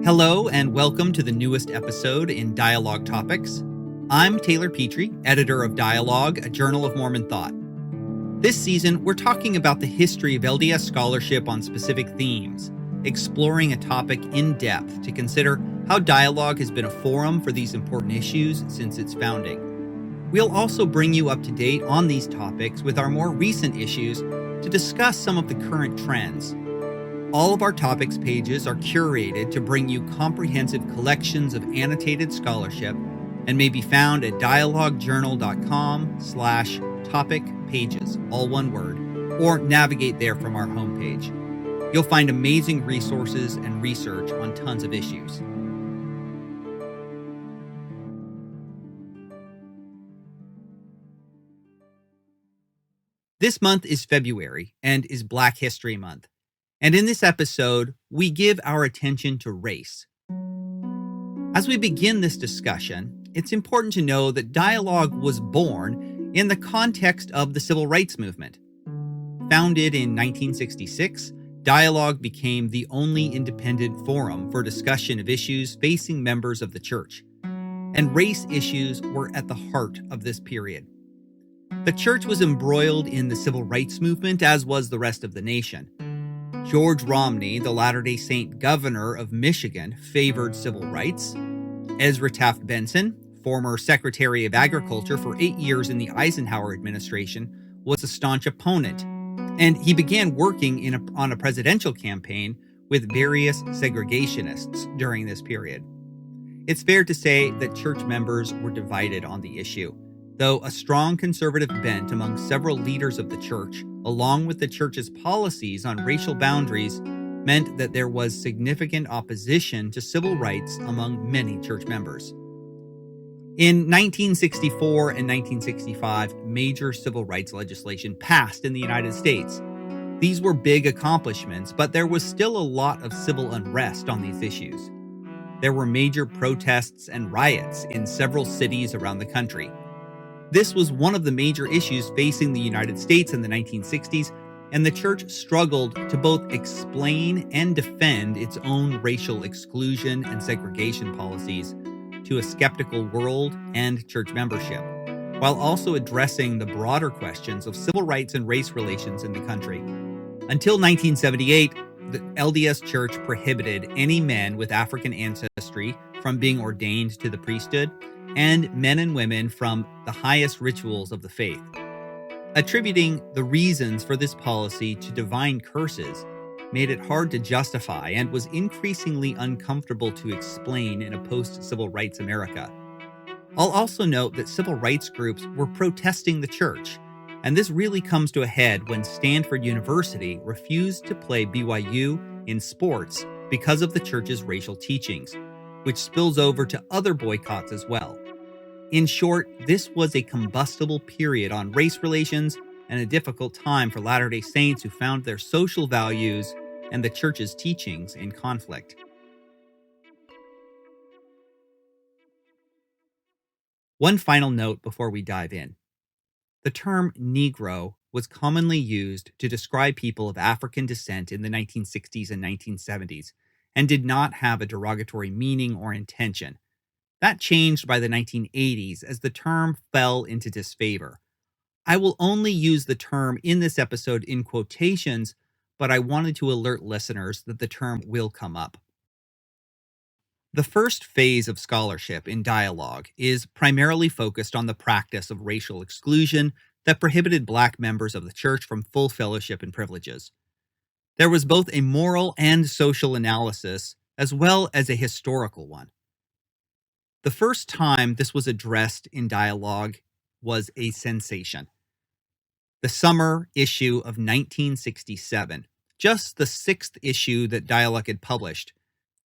Hello, and welcome to the newest episode in Dialogue Topics. I'm Taylor Petrie, editor of Dialogue, a Journal of Mormon Thought. This season, we're talking about the history of LDS scholarship on specific themes, exploring a topic in depth to consider how dialogue has been a forum for these important issues since its founding. We'll also bring you up to date on these topics with our more recent issues to discuss some of the current trends. All of our topics pages are curated to bring you comprehensive collections of annotated scholarship and may be found at dialoguejournal.com/topic pages, all one word, or navigate there from our homepage. You'll find amazing resources and research on tons of issues. This month is February and is Black History Month. And in this episode, we give our attention to race. As we begin this discussion, it's important to know that dialogue was born in the context of the Civil Rights Movement. Founded in 1966, dialogue became the only independent forum for discussion of issues facing members of the church. And race issues were at the heart of this period. The church was embroiled in the Civil Rights Movement, as was the rest of the nation. George Romney, the Latter-day Saint governor of Michigan, favored civil rights. Ezra Taft Benson, former Secretary of Agriculture for 8 years in the Eisenhower administration, was a staunch opponent, and he began working on a presidential campaign with various segregationists during this period. It's fair to say that church members were divided on the issue, though a strong conservative bent among several leaders of the church, along with the church's policies on racial boundaries, meant that there was significant opposition to civil rights among many church members. In 1964 and 1965, major civil rights legislation passed in the United States. These were big accomplishments, but there was still a lot of civil unrest on these issues. There were major protests and riots in several cities around the country. This was one of the major issues facing the United States in the 1960s, and the church struggled to both explain and defend its own racial exclusion and segregation policies to a skeptical world and church membership, while also addressing the broader questions of civil rights and race relations in the country. Until 1978, the LDS Church prohibited any men with African ancestry from being ordained to the priesthood, and men and women from the highest rituals of the faith. Attributing the reasons for this policy to divine curses made it hard to justify and was increasingly uncomfortable to explain in a post-civil rights America. I'll also note that civil rights groups were protesting the church, and this really comes to a head when Stanford University refused to play BYU in sports because of the church's racial teachings, which spills over to other boycotts as well. In short, this was a combustible period on race relations and a difficult time for Latter-day Saints who found their social values and the church's teachings in conflict. One final note before we dive in. The term Negro was commonly used to describe people of African descent in the 1960s and 1970s, and did not have a derogatory meaning or intention. That changed by the 1980s as the term fell into disfavor. I will only use the term in this episode in quotations, but I wanted to alert listeners that the term will come up. The first phase of scholarship in dialogue is primarily focused on the practice of racial exclusion that prohibited Black members of the church from full fellowship and privileges. There was both a moral and social analysis, as well as a historical one. The first time this was addressed in dialogue was a sensation. The summer issue of 1967, just the 6th issue that Dialogue had published,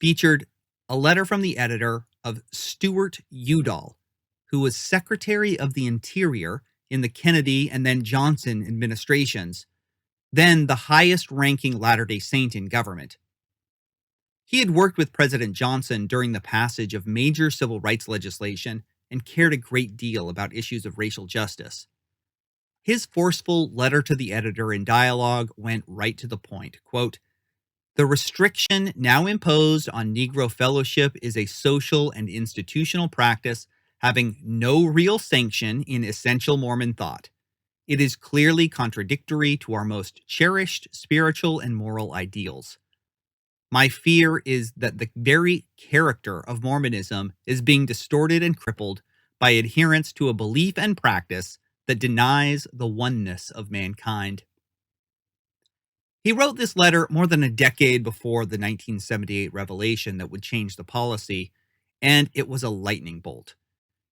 featured a letter from the editor of Stuart Udall, who was Secretary of the Interior in the Kennedy and then Johnson administrations, then the highest-ranking Latter-day Saint in government. He had worked with President Johnson during the passage of major civil rights legislation and cared a great deal about issues of racial justice. His forceful letter to the editor in Dialogue went right to the point. Quote, The restriction now imposed on Negro fellowship is a social and institutional practice having no real sanction in essential Mormon thought. It is clearly contradictory to our most cherished spiritual and moral ideals. My fear is that the very character of Mormonism is being distorted and crippled by adherence to a belief and practice that denies the oneness of mankind. He wrote this letter more than a decade before the 1978 revelation that would change the policy, and it was a lightning bolt.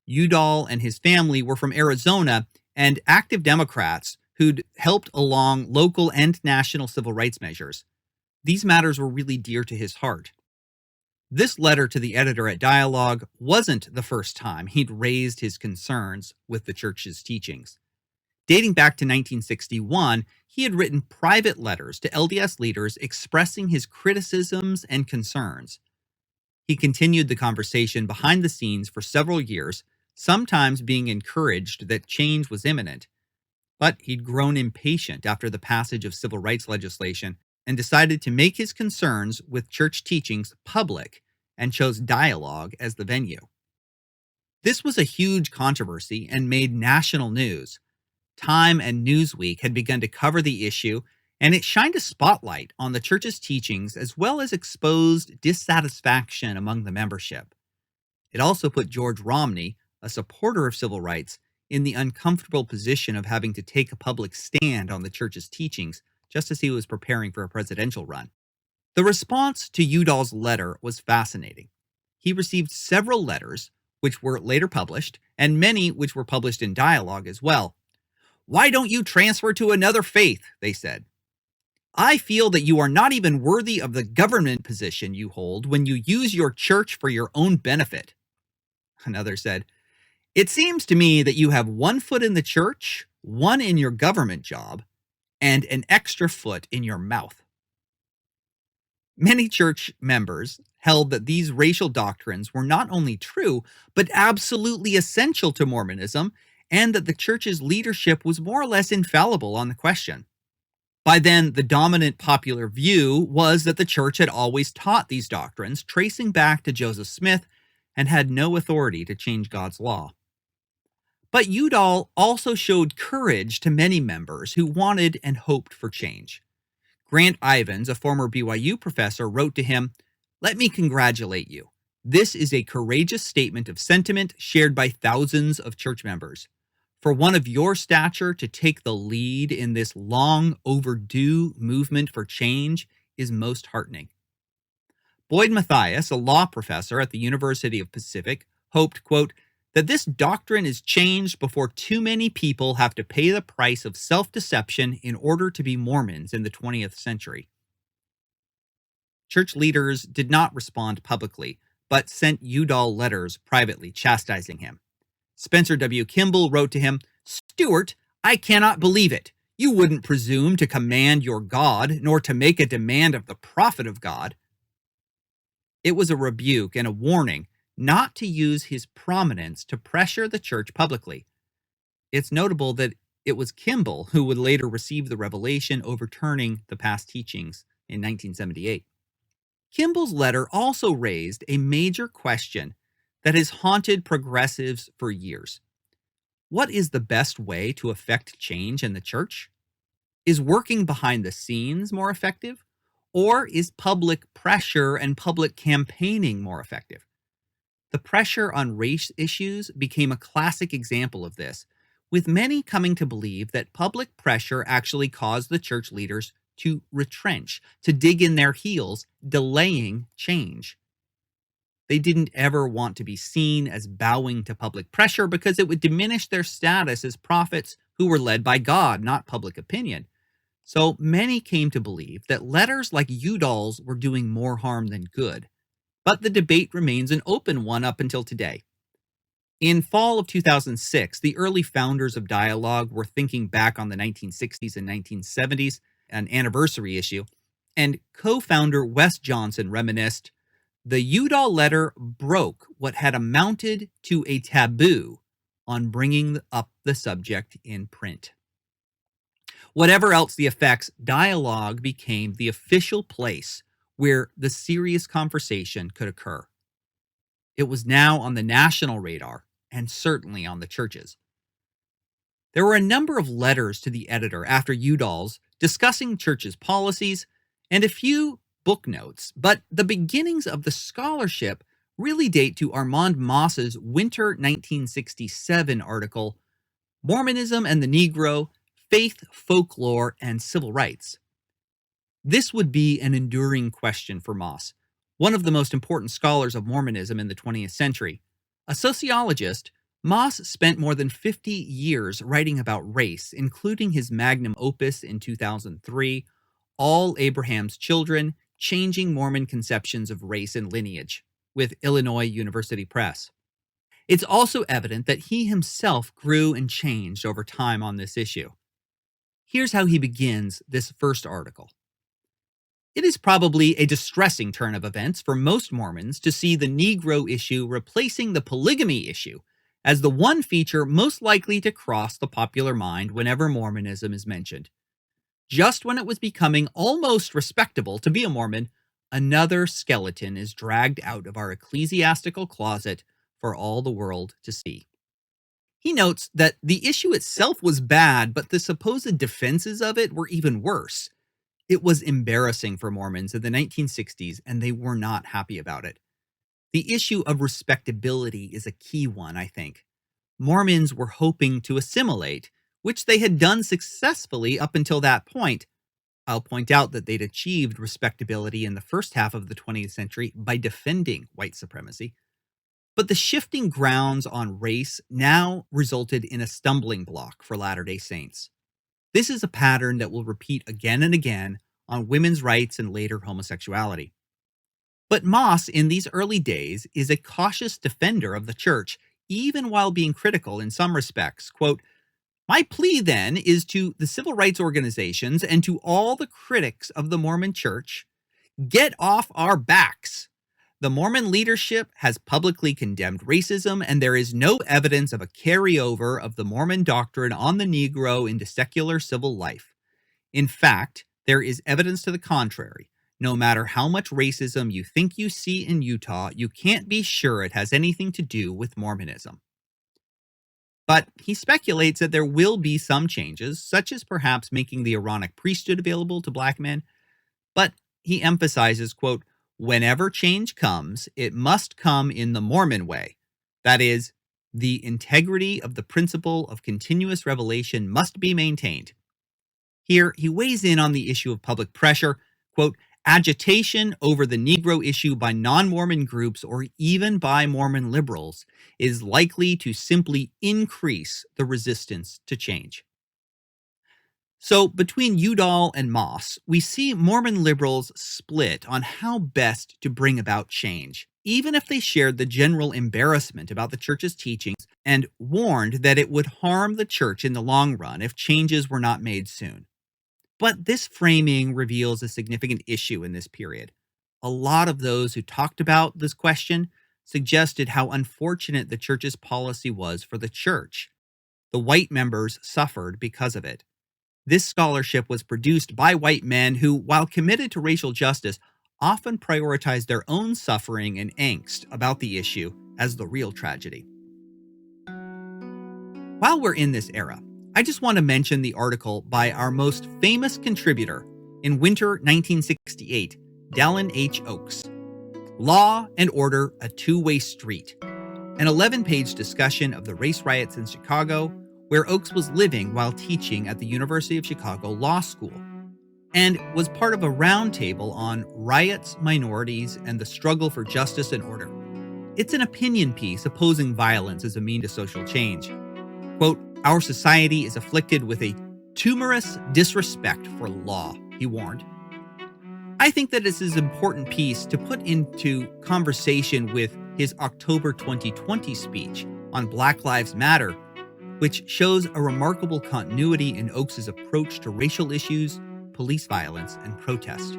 Udall and his family were from Arizona and active Democrats who'd helped along local and national civil rights measures. These matters were really dear to his heart. This letter to the editor at Dialogue wasn't the first time he'd raised his concerns with the church's teachings. Dating back to 1961, he had written private letters to LDS leaders expressing his criticisms and concerns. He continued the conversation behind the scenes for several years, sometimes being encouraged that change was imminent. But he'd grown impatient after the passage of civil rights legislation and decided to make his concerns with church teachings public and chose Dialogue as the venue. This was a huge controversy and made national news. Time and Newsweek had begun to cover the issue, and it shined a spotlight on the church's teachings as well as exposed dissatisfaction among the membership. It also put George Romney, a supporter of civil rights, in the uncomfortable position of having to take a public stand on the church's teachings just as he was preparing for a presidential run. The response to Udall's letter was fascinating. He received several letters, which were later published, and many which were published in Dialogue as well. "Why don't you transfer to another faith?" they said. "I feel that you are not even worthy of the government position you hold when you use your church for your own benefit." Another said, "It seems to me that you have one foot in the church, one in your government job, and an extra foot in your mouth." Many church members held that these racial doctrines were not only true, but absolutely essential to Mormonism, and that the church's leadership was more or less infallible on the question. By then, the dominant popular view was that the church had always taught these doctrines, tracing back to Joseph Smith, and had no authority to change God's law. But Udall also showed courage to many members who wanted and hoped for change. Grant Ivins, a former BYU professor, wrote to him, "Let me congratulate you. This is a courageous statement of sentiment shared by thousands of church members. For one of your stature to take the lead in this long overdue movement for change is most heartening." Boyd Matthias, a law professor at the University of Pacific, hoped, quote, "that this doctrine is changed before too many people have to pay the price of self-deception in order to be Mormons in the 20th century." Church leaders did not respond publicly, but sent Udall letters privately chastising him. Spencer W. Kimball wrote to him, "Stuart, I cannot believe it. You wouldn't presume to command your God, nor to make a demand of the prophet of God." It was a rebuke and a warning not to use his prominence to pressure the church publicly. It's notable that it was Kimball who would later receive the revelation overturning the past teachings in 1978. Kimball's letter also raised a major question that has haunted progressives for years. What is the best way to effect change in the church? Is working behind the scenes more effective? Or is public pressure and public campaigning more effective? The pressure on race issues became a classic example of this, with many coming to believe that public pressure actually caused the church leaders to retrench, to dig in their heels, delaying change. They didn't ever want to be seen as bowing to public pressure because it would diminish their status as prophets who were led by God, not public opinion. So many came to believe that letters like Udall's were doing more harm than good. But the debate remains an open one up until today. In fall of 2006, the early founders of Dialogue were thinking back on the 1960s and 1970s, an anniversary issue, and co-founder Wes Johnson reminisced, "The Udall letter broke what had amounted to a taboo on bringing up the subject in print." Whatever else the effects, Dialogue became the official place where the serious conversation could occur. It was now on the national radar and certainly on the churches. There were a number of letters to the editor after Udall's discussing churches' policies and a few book notes, but the beginnings of the scholarship really date to Armand Moss's winter 1967 article, Mormonism and the Negro, Faith, Folklore, and Civil Rights. This would be an enduring question for Moss, one of the most important scholars of Mormonism in the 20th century. A sociologist, Moss spent more than 50 years writing about race, including his magnum opus in 2003, All Abraham's Children, Changing Mormon Conceptions of Race and Lineage, with Illinois University Press. It's also evident that he himself grew and changed over time on this issue. Here's how he begins this first article. It is probably a distressing turn of events for most Mormons to see the Negro issue replacing the polygamy issue as the one feature most likely to cross the popular mind whenever Mormonism is mentioned. Just when it was becoming almost respectable to be a Mormon, another skeleton is dragged out of our ecclesiastical closet for all the world to see. He notes that the issue itself was bad, but the supposed defenses of it were even worse. It was embarrassing for Mormons in the 1960s, and they were not happy about it. The issue of respectability is a key one, I think. Mormons were hoping to assimilate, which they had done successfully up until that point. I'll point out that they'd achieved respectability in the first half of the 20th century by defending white supremacy. But the shifting grounds on race now resulted in a stumbling block for Latter-day Saints. This is a pattern that will repeat again and again on women's rights and later homosexuality. But Moss, in these early days, is a cautious defender of the church, even while being critical in some respects. Quote, "My plea then is to the civil rights organizations and to all the critics of the Mormon church, get off our backs. The Mormon leadership has publicly condemned racism, and there is no evidence of a carryover of the Mormon doctrine on the Negro into secular civil life. In fact, there is evidence to the contrary. No matter how much racism you think you see in Utah, you can't be sure it has anything to do with Mormonism." But he speculates that there will be some changes, such as perhaps making the Aaronic priesthood available to black men. But he emphasizes, quote, "Whenever change comes, it must come in the Mormon way. That is, the integrity of the principle of continuous revelation must be maintained." Here, he weighs in on the issue of public pressure, quote, "Agitation over the Negro issue by non-Mormon groups or even by Mormon liberals is likely to simply increase the resistance to change." So between Udall and Moss, we see Mormon liberals split on how best to bring about change, even if they shared the general embarrassment about the church's teachings and warned that it would harm the church in the long run if changes were not made soon. But this framing reveals a significant issue in this period. A lot of those who talked about this question suggested how unfortunate the church's policy was for the church. The white members suffered because of it. This scholarship was produced by white men who, while committed to racial justice, often prioritized their own suffering and angst about the issue as the real tragedy. While we're in this era, I just want to mention the article by our most famous contributor in winter 1968, Dallin H. Oakes, "Law and Order, a Two-Way Street," an 11-page discussion of the race riots in Chicago, where Oakes was living while teaching at the University of Chicago Law School, and was part of a roundtable on riots, minorities, and the struggle for justice and order. It's an opinion piece opposing violence as a mean to social change. Quote, "Our society is afflicted with a tumorous disrespect for law," he warned. I think that this is an important piece to put into conversation with his October 2020 speech on Black Lives Matter, which shows a remarkable continuity in Oakes' approach to racial issues, police violence, and protest.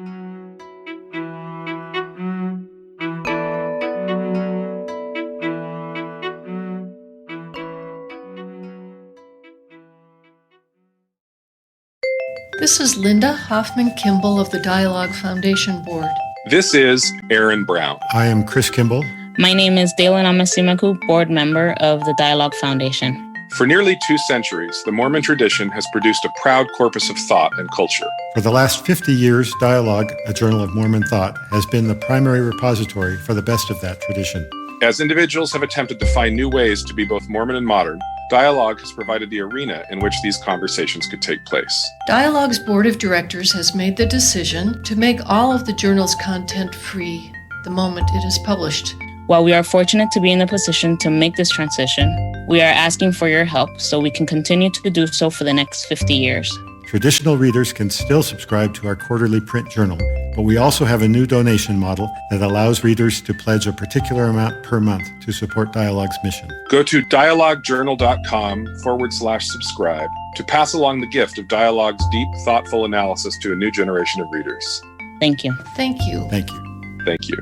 This is Linda Hoffman Kimball of the Dialogue Foundation Board. This is Aaron Brown. I am Chris Kimball. My name is Dalen Amasimaku, board member of the Dialogue Foundation. For nearly 2 centuries, the Mormon tradition has produced a proud corpus of thought and culture. For the last 50 years, Dialogue, a Journal of Mormon Thought, has been the primary repository for the best of that tradition. As individuals have attempted to find new ways to be both Mormon and modern, Dialogue has provided the arena in which these conversations could take place. Dialogue's board of directors has made the decision to make all of the journal's content free the moment it is published. While we are fortunate to be in the position to make this transition, we are asking for your help so we can continue to do so for the next 50 years. Traditional readers can still subscribe to our quarterly print journal, but we also have a new donation model that allows readers to pledge a particular amount per month to support Dialogue's mission. Go to dialoguejournal.com/subscribe to pass along the gift of Dialogue's deep, thoughtful analysis to a new generation of readers. Thank you. Thank you. Thank you. Thank you.